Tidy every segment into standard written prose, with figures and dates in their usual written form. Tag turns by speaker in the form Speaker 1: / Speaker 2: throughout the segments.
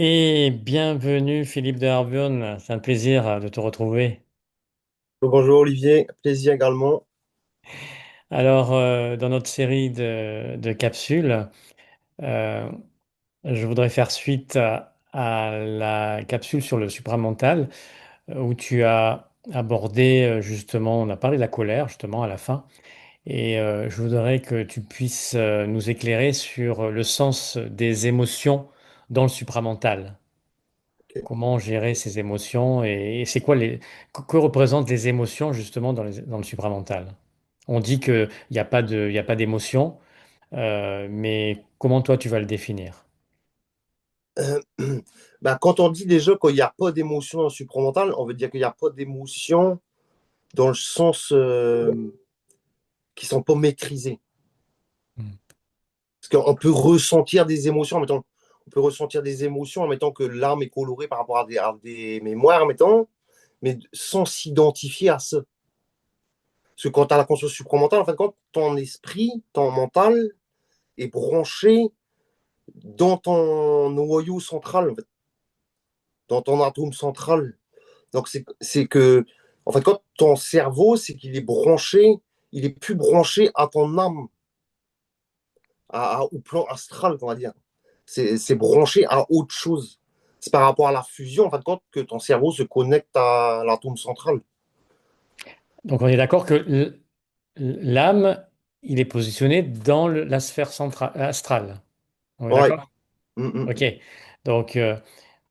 Speaker 1: Et bienvenue Philippe de Harburn, c'est un plaisir de te retrouver.
Speaker 2: Bonjour Olivier, plaisir également.
Speaker 1: Alors, dans notre série de capsules, euh, je voudrais faire suite à la capsule sur le supramental, où tu as abordé justement, on a parlé de la colère justement à la fin, et je voudrais que tu puisses nous éclairer sur le sens des émotions dans le supramental.
Speaker 2: Ok.
Speaker 1: Comment gérer ses émotions et c'est quoi que représentent les émotions justement dans le supramental? On dit qu'il n'y a pas il y a pas d'émotion, mais comment toi tu vas le définir?
Speaker 2: Euh, Quand on dit déjà qu'il n'y a pas d'émotion dans le supramental, on veut dire qu'il n'y a pas d'émotion dans le sens qui ne sont pas maîtrisées.
Speaker 1: Hmm.
Speaker 2: Parce qu'on peut ressentir des émotions, mettons, on peut ressentir des émotions en mettant que l'âme est colorée par rapport à des mémoires, mettons, mais sans s'identifier à ça. Parce que quand tu as la conscience supramentale, en fait, quand ton esprit, ton mental est branché dans ton noyau central, en fait, dans ton atome central. Donc, c'est que, en fait, quand ton cerveau, c'est qu'il est branché, il est plus branché à ton âme, au plan astral, on va dire. C'est branché à autre chose. C'est par rapport à la fusion, en fait, quand que ton cerveau se connecte à l'atome central.
Speaker 1: Donc on est d'accord que l'âme, il est positionné dans la sphère centrale, astrale. On est
Speaker 2: Ouais.
Speaker 1: d'accord?
Speaker 2: Mm,
Speaker 1: Ok. Donc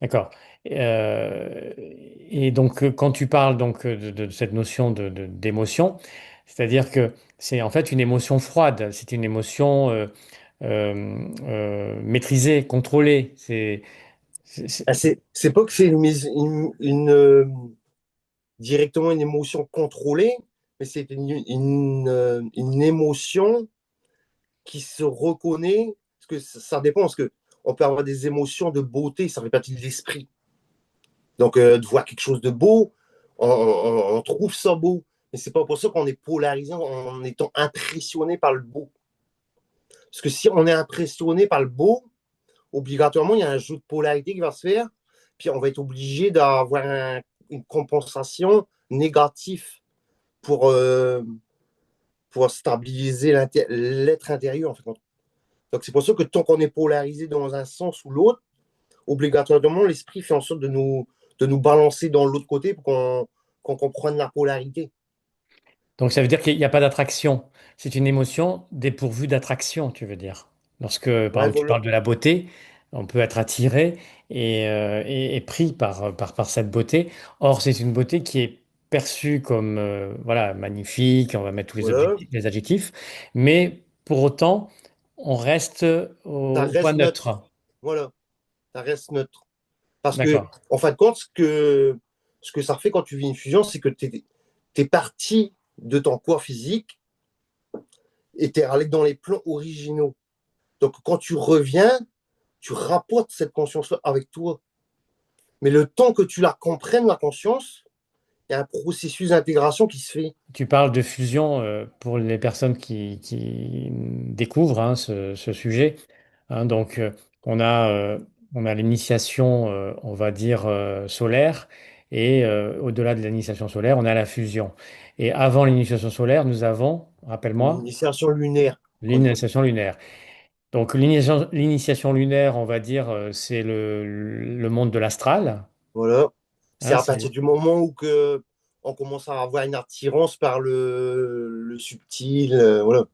Speaker 1: d'accord. Et donc quand tu parles donc de cette notion d'émotion, c'est-à-dire que c'est en fait une émotion froide, c'est une émotion maîtriser, contrôler. C'est- c'est-
Speaker 2: C'est pas que c'est directement une émotion contrôlée, mais c'est une émotion qui se reconnaît, parce que ça dépend, parce que on peut avoir des émotions de beauté, ça fait partie de l'esprit. Donc, de voir quelque chose de beau, on trouve ça beau. Mais c'est pas pour ça qu'on est polarisé en étant impressionné par le beau. Parce que si on est impressionné par le beau, obligatoirement, il y a un jeu de polarité qui va se faire. Puis on va être obligé d'avoir une compensation négative pour, euh, pour stabiliser l'être intérieur. En fait. Donc c'est pour ça que tant qu'on est polarisé dans un sens ou l'autre, obligatoirement, l'esprit fait en sorte de nous balancer dans l'autre côté pour qu'on comprenne la polarité.
Speaker 1: donc ça veut dire qu'il n'y a pas d'attraction. C'est une émotion dépourvue d'attraction, tu veux dire. Lorsque, par
Speaker 2: Ouais,
Speaker 1: exemple, tu
Speaker 2: voilà.
Speaker 1: parles de la beauté, on peut être attiré et pris par cette beauté. Or, c'est une beauté qui est perçue comme voilà, magnifique, on va mettre tous
Speaker 2: Voilà.
Speaker 1: les adjectifs, mais pour autant, on reste
Speaker 2: Ça
Speaker 1: au point
Speaker 2: reste neutre.
Speaker 1: neutre.
Speaker 2: Voilà. Ça reste neutre. Parce que,
Speaker 1: D'accord.
Speaker 2: en fin de compte, ce que ça fait quand tu vis une fusion, c'est que tu es parti de ton corps physique et tu es allé dans les plans originaux. Donc, quand tu reviens, tu rapportes cette conscience avec toi. Mais le temps que tu la comprennes, la conscience, il y a un processus d'intégration qui se fait.
Speaker 1: Tu parles de fusion pour les personnes qui découvrent hein, ce sujet. Hein. Donc, on a l'initiation, on va dire, solaire, et au-delà de l'initiation solaire, on a la fusion. Et avant l'initiation solaire, nous avons,
Speaker 2: Une
Speaker 1: rappelle-moi,
Speaker 2: initiation lunaire, encore une fois.
Speaker 1: l'initiation lunaire. Donc, l'initiation lunaire, on va dire, c'est le monde de l'astral.
Speaker 2: Voilà. C'est
Speaker 1: Hein,
Speaker 2: à partir du moment où on commence à avoir une attirance par le subtil, voilà.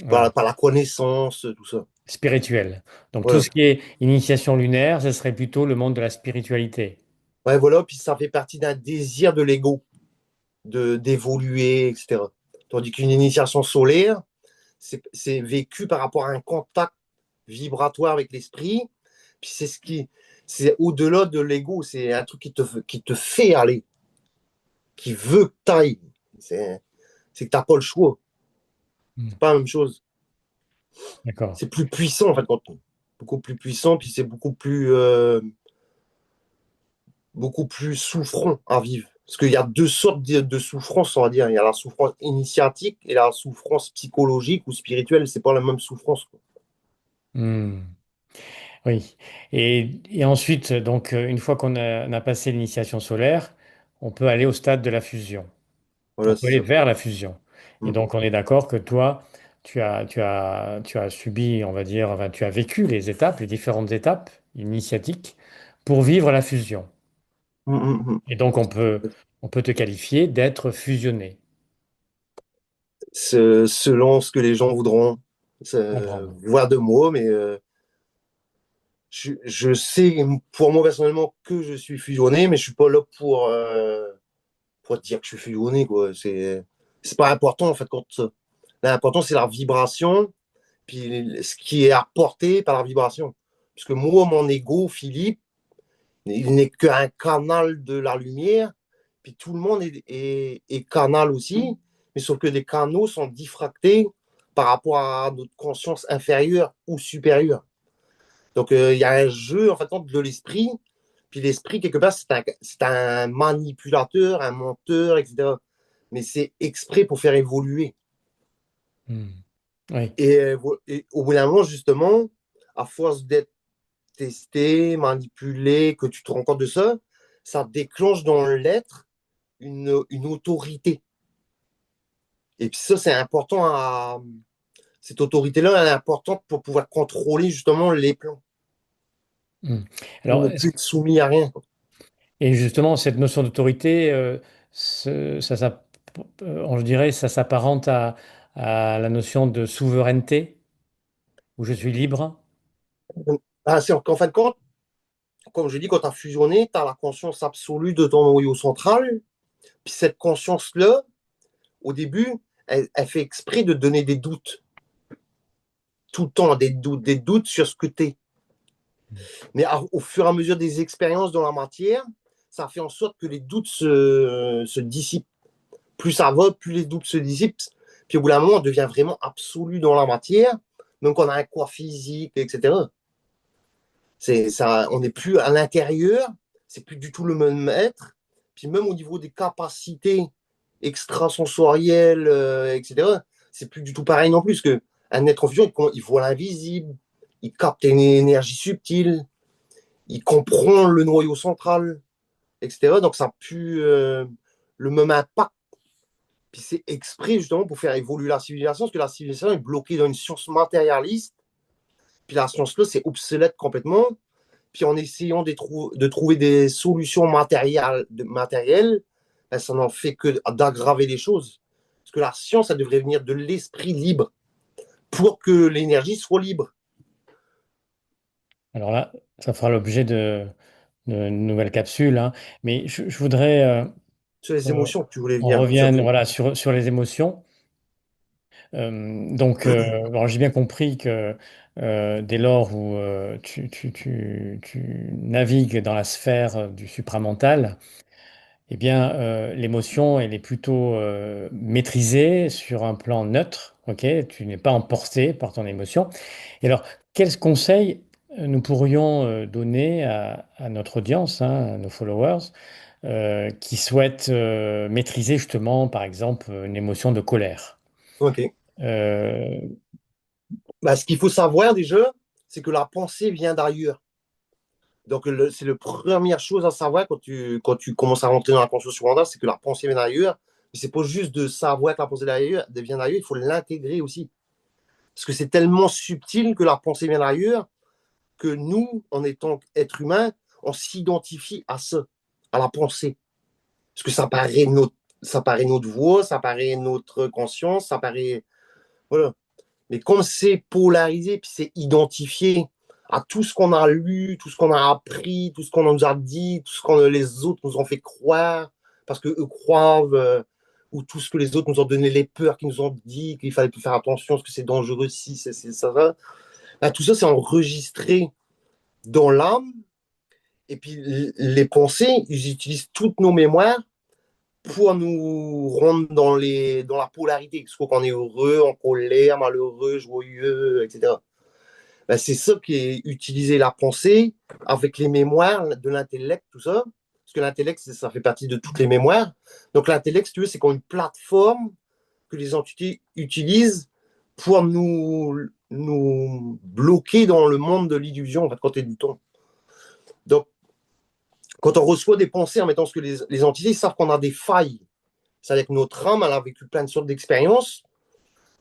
Speaker 1: voilà,
Speaker 2: Par la connaissance, tout ça.
Speaker 1: spirituel. Donc, tout
Speaker 2: Voilà.
Speaker 1: ce qui est initiation lunaire, ce serait plutôt le monde de la spiritualité.
Speaker 2: Ouais, voilà. Puis ça fait partie d'un désir de l'ego, d'évoluer, etc. Tandis qu'une initiation solaire, c'est vécu par rapport à un contact vibratoire avec l'esprit. Puis c'est au-delà de l'ego, c'est un truc qui te fait aller, qui veut que tu ailles. C'est que tu n'as pas le choix.
Speaker 1: Hmm.
Speaker 2: C'est pas la même chose.
Speaker 1: D'accord.
Speaker 2: C'est plus puissant, en fait, beaucoup plus puissant, puis c'est beaucoup plus souffrant à vivre. Parce qu'il y a deux sortes de souffrance, on va dire. Il y a la souffrance initiatique et la souffrance psychologique ou spirituelle. C'est pas la même souffrance. Quoi.
Speaker 1: Hmm. Oui. Et ensuite, donc, une fois on a passé l'initiation solaire, on peut aller au stade de la fusion. On
Speaker 2: Voilà,
Speaker 1: peut
Speaker 2: c'est
Speaker 1: aller
Speaker 2: ça.
Speaker 1: vers la fusion. Et
Speaker 2: Mm.
Speaker 1: donc, on est d'accord que toi, tu as subi, on va dire, enfin, tu as vécu les étapes, les différentes étapes initiatiques pour vivre la fusion.
Speaker 2: Mm, mm, mm.
Speaker 1: Et donc, on peut te qualifier d'être fusionné.
Speaker 2: Selon ce que les gens voudront
Speaker 1: Comprendre.
Speaker 2: voir de moi, mais je sais pour moi personnellement que je suis fusionné, mais je suis pas là pour dire que je suis fusionné, quoi. C'est pas important en fait quand ça. L'important c'est la vibration, puis ce qui est apporté par la vibration. Parce que moi, mon ego, Philippe, il n'est qu'un canal de la lumière, puis tout le monde est canal aussi, mais sauf que les canaux sont diffractés par rapport à notre conscience inférieure ou supérieure. Donc, il y a un jeu, en fait, de l'esprit, puis l'esprit, quelque part, c'est un manipulateur, un menteur, etc. Mais c'est exprès pour faire évoluer.
Speaker 1: Hmm. Oui.
Speaker 2: Et au bout d'un moment, justement, à force d'être testé, manipulé, que tu te rends compte de ça, ça déclenche dans l'être une autorité. Et puis ça, c'est important cette autorité-là, elle est importante pour pouvoir contrôler justement les plans,
Speaker 1: Hmm.
Speaker 2: pour
Speaker 1: Alors,
Speaker 2: ne plus être soumis à rien.
Speaker 1: et justement, cette notion d'autorité, je dirais, ça s'apparente à la notion de souveraineté, où je suis libre.
Speaker 2: Ah, c'est qu'en fin de compte, comme je dis, quand tu as fusionné, tu as la conscience absolue de ton noyau central. Puis cette conscience-là, au début, elle fait exprès de donner des doutes. Tout le temps, des doutes sur ce que tu es. Mais au fur et à mesure des expériences dans la matière, ça fait en sorte que les doutes se dissipent. Plus ça va, plus les doutes se dissipent. Puis au bout d'un moment, on devient vraiment absolu dans la matière. Donc on a un corps physique, etc. On n'est plus à l'intérieur, c'est plus du tout le même être. Puis même au niveau des capacités extrasensorielles, etc., c'est plus du tout pareil non plus. Que un être en fusion, il voit l'invisible, il capte une énergie subtile, il comprend le noyau central, etc. Donc ça n'a plus le même impact. Puis c'est exprès justement pour faire évoluer la civilisation, parce que la civilisation est bloquée dans une science matérialiste. Puis la science-là, c'est obsolète complètement. Puis en essayant de trouver des solutions matérielles, ben, ça n'en fait que d'aggraver les choses. Parce que la science, ça devrait venir de l'esprit libre pour que l'énergie soit libre.
Speaker 1: Alors là, ça fera l'objet de nouvelles capsules, hein. Mais je voudrais
Speaker 2: Sur les
Speaker 1: qu'on
Speaker 2: émotions que tu voulais
Speaker 1: on
Speaker 2: venir,
Speaker 1: revienne
Speaker 2: surtout.
Speaker 1: voilà, sur les émotions. Alors j'ai bien compris que dès lors où tu navigues dans la sphère du supramental, eh bien, l'émotion, elle est plutôt maîtrisée sur un plan neutre, ok? Tu n'es pas emporté par ton émotion. Et alors, quels conseils nous pourrions donner à notre audience, hein, à nos followers, qui souhaitent maîtriser justement, par exemple, une émotion de colère?
Speaker 2: OK.
Speaker 1: Euh,
Speaker 2: Ben, ce qu'il faut savoir déjà, c'est que la pensée vient d'ailleurs. Donc, c'est la première chose à savoir quand tu commences à rentrer dans la conscience surandaire, c'est que la pensée vient d'ailleurs. Mais c'est pas juste de savoir que la pensée vient d'ailleurs, il faut l'intégrer aussi. Parce que c'est tellement subtil que la pensée vient d'ailleurs que nous, en étant être humain, on s'identifie à ça, à la pensée. Parce que ça paraît notre voix, ça paraît notre conscience, ça paraît. Voilà. Mais comme c'est polarisé, puis c'est identifié à tout ce qu'on a lu, tout ce qu'on a appris, tout ce qu'on nous a dit, tout ce que les autres nous ont fait croire, parce qu'eux croient, ou tout ce que les autres nous ont donné, les peurs qu'ils nous ont dit, qu'il fallait plus faire attention, parce que c'est dangereux, si, ça. Là, tout ça, c'est enregistré dans l'âme. Et puis, les pensées, ils utilisent toutes nos mémoires pour nous rendre dans la polarité. Soit qu'on est heureux, en colère, malheureux, joyeux, etc. Ben, c'est ça qui est utiliser la pensée avec les mémoires de l'intellect, tout ça. Parce que l'intellect, ça fait partie de toutes les mémoires. Donc l'intellect, si tu veux, c'est comme une plateforme que les entités utilisent pour nous bloquer dans le monde de l'illusion, en fait, quand tu es du temps. Donc, quand on reçoit des pensées en mettant ce que les entités savent qu'on a des failles, c'est-à-dire que notre âme, elle a vécu plein de sortes d'expériences,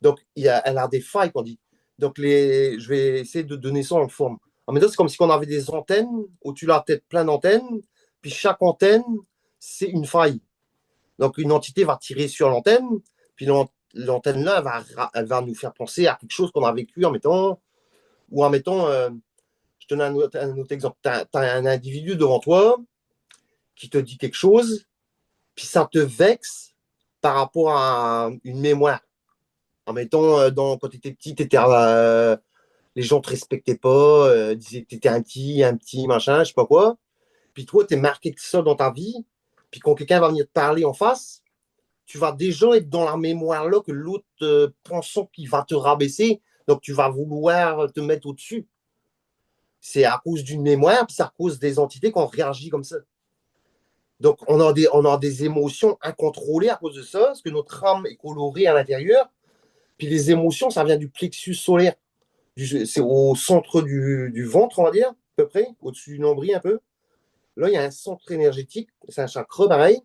Speaker 2: donc elle a des failles, qu'on dit. Donc, je vais essayer de donner ça en forme. En même temps, c'est comme si on avait des antennes, au-dessus de la tête, plein d'antennes, puis chaque antenne, c'est une faille. Donc, une entité va tirer sur l'antenne, puis l'antenne là, elle va nous faire penser à quelque chose qu'on a vécu en mettant, ou en mettant, je te donne un autre exemple. Tu as un individu devant toi qui te dit quelque chose, puis ça te vexe par rapport à une mémoire. En mettant, quand tu étais petit, les gens te respectaient pas, disaient que tu étais un petit, machin, je sais pas quoi. Puis toi, tu es marqué de ça dans ta vie. Puis quand quelqu'un va venir te parler en face, tu vas déjà être dans la mémoire là que l'autre pensant qu'il va te rabaisser. Donc tu vas vouloir te mettre au-dessus. C'est à cause d'une mémoire, puis c'est à cause des entités qu'on réagit comme ça. Donc on a des émotions incontrôlées à cause de ça, parce que notre âme est colorée à l'intérieur. Puis les émotions, ça vient du plexus solaire. C'est au centre du ventre, on va dire, à peu près, au-dessus du nombril un peu. Là, il y a un centre énergétique, c'est un chakra pareil.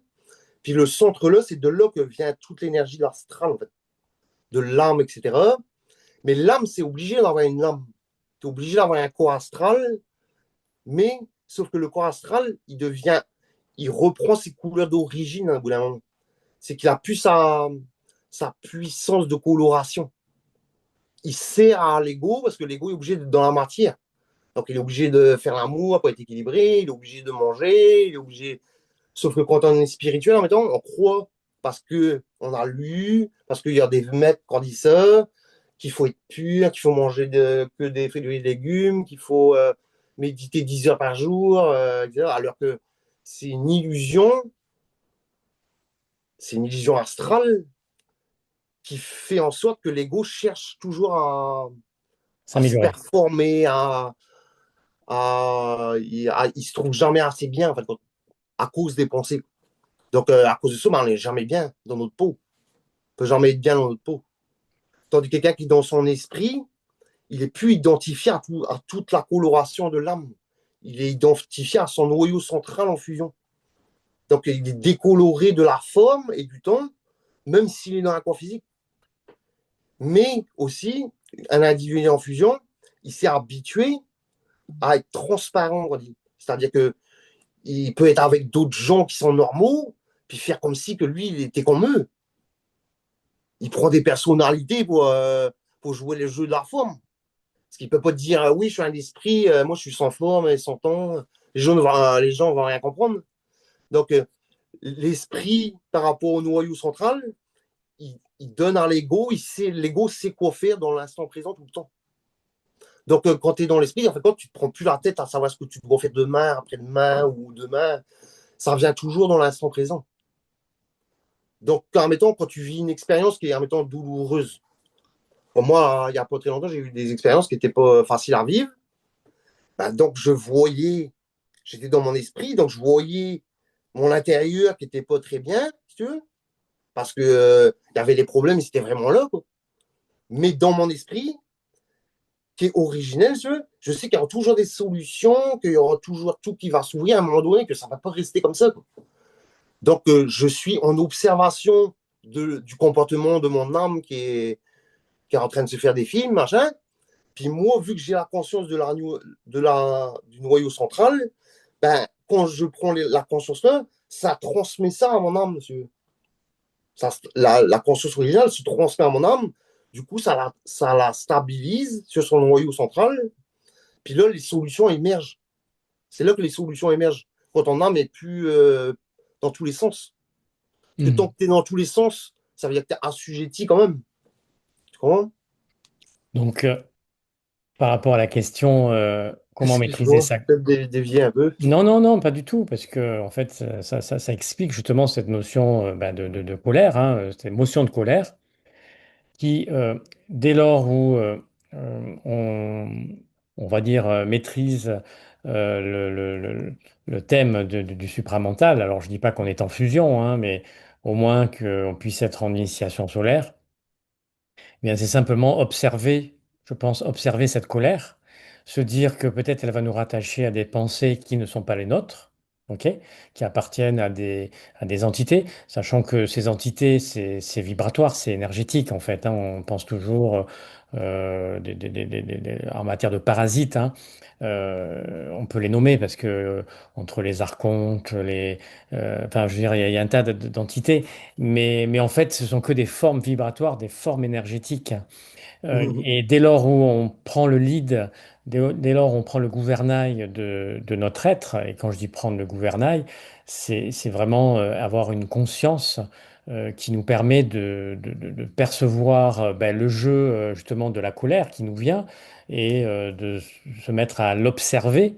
Speaker 2: Puis le centre là, c'est de là que vient toute l'énergie de l'astral, en fait, de l'âme, etc. Mais l'âme, c'est obligé d'avoir une âme. Tu es obligé d'avoir un corps astral, mais sauf que le corps astral, il reprend ses couleurs d'origine à un bout d'un moment. C'est qu'il a plus sa puissance de coloration. Il sert à l'ego parce que l'ego est obligé d'être dans la matière. Donc il est obligé de faire l'amour pour être équilibré, il est obligé de manger, il est obligé. Sauf que quand on est spirituel, en même temps, on croit parce que on a lu, parce qu'il y a des maîtres qui ont dit ça, qu'il faut être pur, qu'il faut manger que des fruits et légumes, qu'il faut méditer 10 heures par jour, etc. Alors que c'est une illusion, c'est une illusion astrale qui fait en sorte que l'ego cherche toujours à se
Speaker 1: S'améliorer.
Speaker 2: performer, il se trouve jamais assez bien en fait, à cause des pensées. Donc, à cause de ça, ben, on n'est jamais bien dans notre peau. On peut jamais être bien dans notre peau. Tandis que quelqu'un qui, dans son esprit, il est plus identifié à toute la coloration de l'âme. Il est identifié à son noyau central en fusion. Donc, il est décoloré de la forme et du temps, même s'il est dans un corps physique. Mais aussi, un individu en fusion, il s'est habitué à être transparent, on dit. C'est-à-dire que il peut être avec d'autres gens qui sont normaux, puis faire comme si que lui, il était comme eux. Il prend des personnalités pour jouer les jeux de la forme. Parce qu'il ne peut pas dire oui, je suis un esprit, moi je suis sans forme et sans temps. Les gens ne vont rien comprendre. Donc, l'esprit par rapport au noyau central, il donne à l'ego, l'ego sait quoi faire dans l'instant présent tout le temps. Donc, quand tu es dans l'esprit, en fait, quand tu ne te prends plus la tête à savoir ce que tu dois faire demain, après-demain ou demain, ça revient toujours dans l'instant présent. Donc, admettons, quand tu vis une expérience qui est, admettons, douloureuse, pour moi, il n'y a pas très longtemps, j'ai eu des expériences qui n'étaient pas faciles à vivre. Ben, donc, j'étais dans mon esprit, donc je voyais mon intérieur qui n'était pas très bien, si tu veux, parce que il y avait des problèmes, ils étaient vraiment là, quoi. Mais dans mon esprit, qui est originel, si tu veux, je sais qu'il y aura toujours des solutions, qu'il y aura toujours tout qui va s'ouvrir à un moment donné, que ça ne va pas rester comme ça, quoi. Donc, je suis en observation du comportement de mon âme qui est en train de se faire des films, machin. Puis moi, vu que j'ai la conscience du noyau central, ben, quand je prends la conscience là, ça transmet ça à mon âme, monsieur. La conscience originale se transmet à mon âme. Du coup, ça la stabilise sur son noyau central. Puis là, les solutions émergent. C'est là que les solutions émergent. Quand ton âme est plus dans tous les sens. Parce que tant
Speaker 1: Mhm.
Speaker 2: que tu es dans tous les sens, ça veut dire que tu es assujetti quand même. Tu comprends?
Speaker 1: Donc, par rapport à la question, comment maîtriser
Speaker 2: Excuse-moi,
Speaker 1: ça?
Speaker 2: peut-être dévier un peu.
Speaker 1: Non, non, non, pas du tout, parce que en fait, ça explique justement cette notion bah, de colère, hein, cette émotion de colère, qui, dès lors où on va dire, maîtrise le thème du supramental, alors je dis pas qu'on est en fusion, hein, mais au moins qu'on puisse être en initiation solaire, bien, c'est simplement observer, je pense, observer cette colère, se dire que peut-être elle va nous rattacher à des pensées qui ne sont pas les nôtres, ok, qui appartiennent à des entités, sachant que ces entités, c'est vibratoire, c'est énergétique en fait, hein. On pense toujours en matière de parasites, hein. On peut les nommer parce que entre les archontes, enfin, je veux dire, il y a un tas d'entités. Mais en fait, ce sont que des formes vibratoires, des formes énergétiques. Et dès lors où on prend le lead, dès lors où on prend le gouvernail de notre être, et quand je dis prendre le gouvernail, c'est vraiment avoir une conscience qui nous permet de percevoir ben, le jeu justement de la colère qui nous vient et de se mettre à l'observer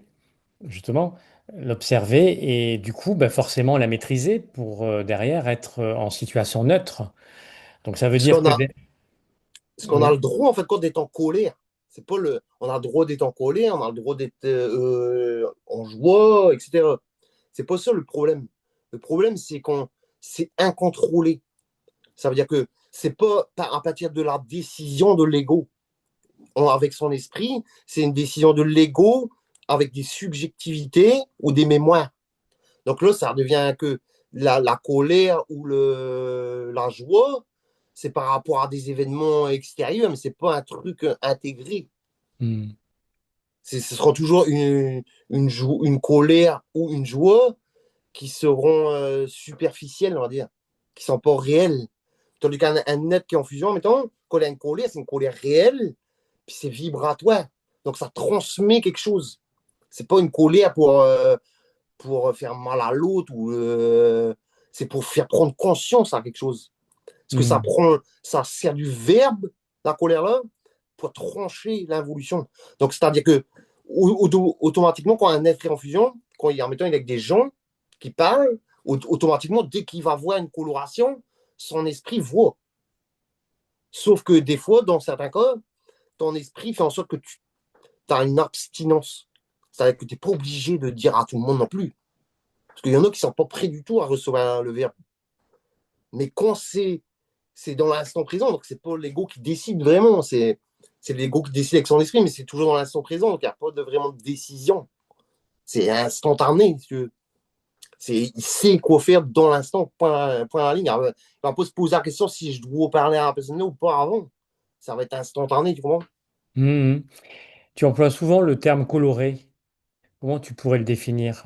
Speaker 1: justement, l'observer et du coup, bah, forcément la maîtriser pour derrière être en situation neutre. Donc ça veut
Speaker 2: Parce
Speaker 1: dire
Speaker 2: qu'on
Speaker 1: que...
Speaker 2: a, parce qu'on a
Speaker 1: Oui.
Speaker 2: le droit, en fait, quand d'être en colère. C'est pas le, on a le droit d'être en colère, on a le droit d'être en joie, etc. C'est pas ça le problème. Le problème, c'est quand c'est incontrôlé. Ça veut dire que c'est pas à partir de la décision de l'ego avec son esprit, c'est une décision de l'ego avec des subjectivités ou des mémoires. Donc là, ça devient que la colère ou la joie, c'est par rapport à des événements extérieurs, mais c'est pas un truc intégré.
Speaker 1: Hmm.
Speaker 2: Ce sera toujours une colère ou une joie qui seront superficielles, on va dire, qui sont pas réelles. Tandis qu'un être qui est en fusion, mettons, quand il y a une colère, c'est une colère réelle, puis c'est vibratoire. Donc ça transmet quelque chose. C'est pas une colère pour faire mal à l'autre ou c'est pour faire prendre conscience à quelque chose. Parce que
Speaker 1: Hmm.
Speaker 2: ça sert du verbe, la colère-là, pour trancher l'involution. Donc, c'est-à-dire que automatiquement, quand un être est en fusion, quand il, en mettant, il est avec des gens qui parlent, automatiquement, dès qu'il va voir une coloration, son esprit voit. Sauf que des fois, dans certains cas, ton esprit fait en sorte que tu as une abstinence. C'est-à-dire que tu n'es pas obligé de dire à tout le monde non plus. Parce qu'il y en a qui ne sont pas prêts du tout à recevoir le verbe. Mais quand c'est dans l'instant présent, donc c'est pas l'ego qui décide vraiment, c'est l'ego qui décide avec son esprit, mais c'est toujours dans l'instant présent, donc il n'y a pas vraiment de décision. C'est instantané. Il sait quoi faire dans l'instant, point à la ligne. Il ne va pas se poser la question si je dois parler à la personne ou pas avant. Ça va être instantané, tu comprends?
Speaker 1: Hmm. Tu emploies souvent le terme coloré. Comment tu pourrais le définir?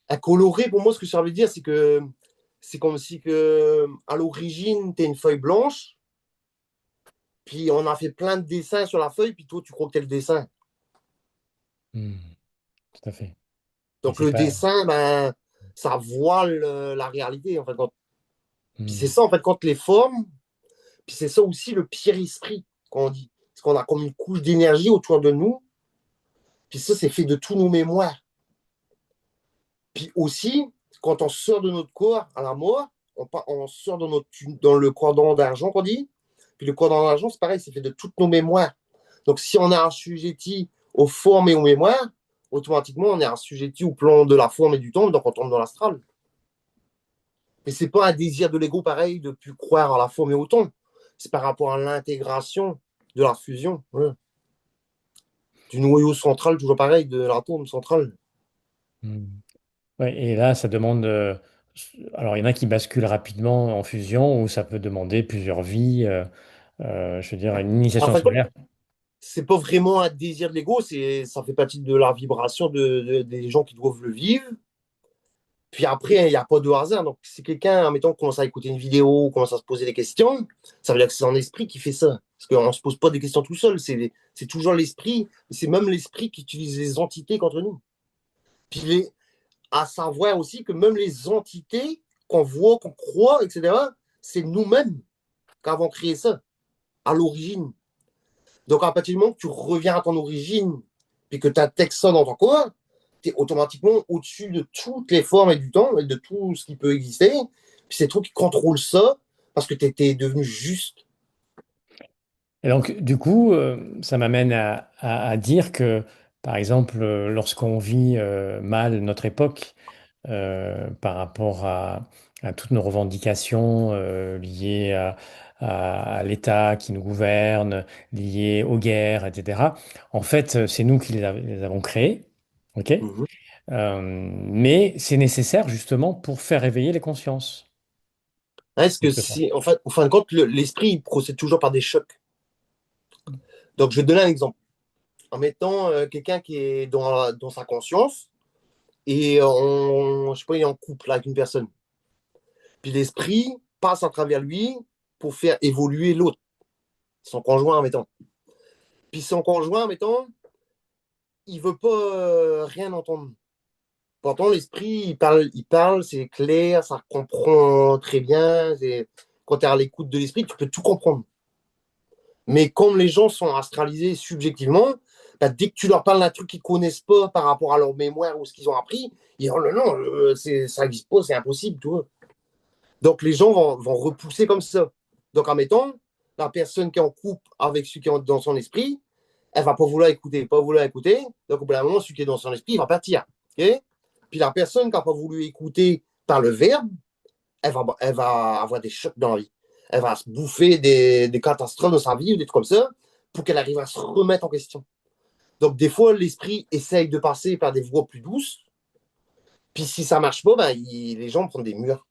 Speaker 2: Un coloré, pour moi, ce que ça veut dire, c'est que c'est comme si que, à l'origine, tu es une feuille blanche, puis on a fait plein de dessins sur la feuille, puis toi, tu crois que tu es le dessin.
Speaker 1: Hmm. Tout à fait. Et
Speaker 2: Donc
Speaker 1: c'est
Speaker 2: le
Speaker 1: pas...
Speaker 2: dessin, ben, ça voile la réalité, en fait. Puis c'est
Speaker 1: Hmm.
Speaker 2: ça, en fait, quand les formes, puis c'est ça aussi le pire esprit, quand on dit. Parce qu'on a comme une couche d'énergie autour de nous, puis ça, c'est fait de tous nos mémoires. Puis aussi, quand on sort de notre corps à la mort, on sort dans le cordon d'argent, qu'on dit. Puis le cordon d'argent, c'est pareil, c'est fait de toutes nos mémoires. Donc si on est assujetti aux formes et aux mémoires, automatiquement, on est assujetti au plan de la forme et du temps, donc on tombe dans l'astral. Mais c'est pas un désir de l'ego pareil de plus croire à la forme et au temps. C'est par rapport à l'intégration de la fusion, ouais. Du noyau central, toujours pareil, de l'atome central.
Speaker 1: Hmm. Ouais, et là, ça demande... alors, il y en a qui basculent rapidement en fusion, ou ça peut demander plusieurs vies, je veux dire, une
Speaker 2: En
Speaker 1: initiation
Speaker 2: fait,
Speaker 1: solaire.
Speaker 2: c'est pas vraiment un désir de l'ego, ça fait partie de la vibration des gens qui doivent le vivre. Puis après, il n'y a pas de hasard. Donc, si quelqu'un, mettons, commence à écouter une vidéo, commence à se poser des questions, ça veut dire que c'est son esprit qui fait ça. Parce qu'on ne se pose pas des questions tout seul. C'est toujours l'esprit. C'est même l'esprit qui utilise les entités contre nous. Puis à savoir aussi que même les entités qu'on voit, qu'on croit, etc., c'est nous-mêmes qui avons créé ça, à l'origine. Donc, à partir du moment que tu reviens à ton origine, puis que tu intègres ça dans ton corps, tu es automatiquement au-dessus de toutes les formes et du temps, et de tout ce qui peut exister. Puis c'est toi qui contrôle ça, parce que tu étais devenu juste.
Speaker 1: Et donc, du coup, ça m'amène à dire que, par exemple, lorsqu'on vit mal notre époque par rapport à toutes nos revendications liées à l'État qui nous gouverne, liées aux guerres, etc. En fait, c'est nous qui les avons créés, ok?
Speaker 2: Mhm.
Speaker 1: Mais c'est nécessaire justement pour faire éveiller les consciences,
Speaker 2: Est-ce que
Speaker 1: quelque part.
Speaker 2: si, en fait, en fin de compte, l'esprit il procède toujours par des chocs. Donc, je vais te donner un exemple. En mettant quelqu'un qui est dans sa conscience et je sais pas, il est en couple avec une personne. Puis l'esprit passe à travers lui pour faire évoluer l'autre, son conjoint, mettons. Puis son conjoint, mettons, il veut pas rien entendre. Pourtant, l'esprit, il parle, c'est clair, ça comprend très bien. Quand tu es à l'écoute de l'esprit, tu peux tout comprendre. Mais comme les gens sont astralisés subjectivement, bah, dès que tu leur parles d'un truc qu'ils connaissent pas par rapport à leur mémoire ou ce qu'ils ont appris, ils disent oh non, non, ça n'existe pas, c'est impossible, tu vois. Donc les gens vont repousser comme ça. Donc en mettant la personne qui est en couple avec celui qui est dans son esprit, elle va pas vouloir écouter, pas vouloir écouter. Donc au bout d'un moment, celui qui est dans son esprit, il va partir. Okay. Puis la personne qui n'a pas voulu écouter par le verbe, elle va avoir des chocs dans la vie. Elle va se bouffer des catastrophes dans sa vie ou des trucs comme ça pour qu'elle arrive à se remettre en question. Donc des fois, l'esprit essaye de passer par des voies plus douces. Puis si ça marche pas, ben, les gens prennent des murs.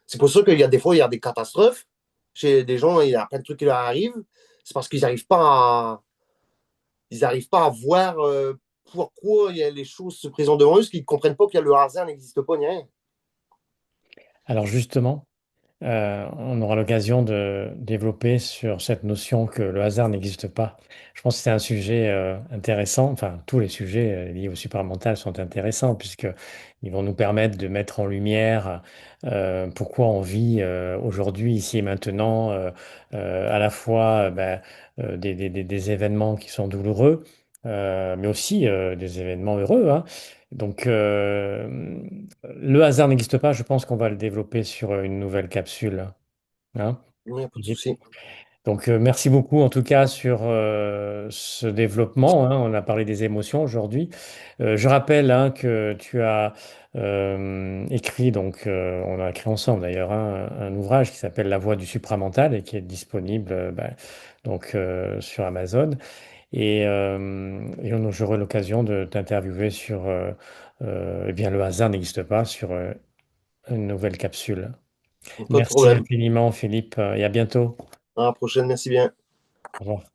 Speaker 2: C'est pour ça qu'il y a des fois, il y a des catastrophes. Chez des gens, il y a plein de trucs qui leur arrivent. C'est parce qu'ils n'arrivent pas à voir pourquoi il y a les choses se présentent devant eux, parce qu'ils ne comprennent pas que le hasard n'existe pas ni rien.
Speaker 1: Alors justement, on aura l'occasion de développer sur cette notion que le hasard n'existe pas. Je pense que c'est un sujet intéressant. Enfin, tous les sujets liés au supramental sont intéressants puisqu'ils vont nous permettre de mettre en lumière pourquoi on vit aujourd'hui, ici et maintenant, à la fois des événements qui sont douloureux, mais aussi des événements heureux, hein. Donc, le hasard n'existe pas. Je pense qu'on va le développer sur une nouvelle capsule, hein.
Speaker 2: Il n'y a pas de
Speaker 1: Philippe.
Speaker 2: souci.
Speaker 1: Donc, merci beaucoup en tout cas sur ce développement, hein. On a parlé des émotions aujourd'hui. Je rappelle hein, que tu as écrit, donc on a écrit ensemble d'ailleurs, hein, un ouvrage qui s'appelle La Voix du supramental et qui est disponible sur Amazon. Et j'aurai l'occasion de t'interviewer sur eh bien, le hasard n'existe pas sur une nouvelle capsule.
Speaker 2: Pas de
Speaker 1: Merci
Speaker 2: problème.
Speaker 1: infiniment, Philippe, et à bientôt.
Speaker 2: À la prochaine, merci bien.
Speaker 1: Au revoir.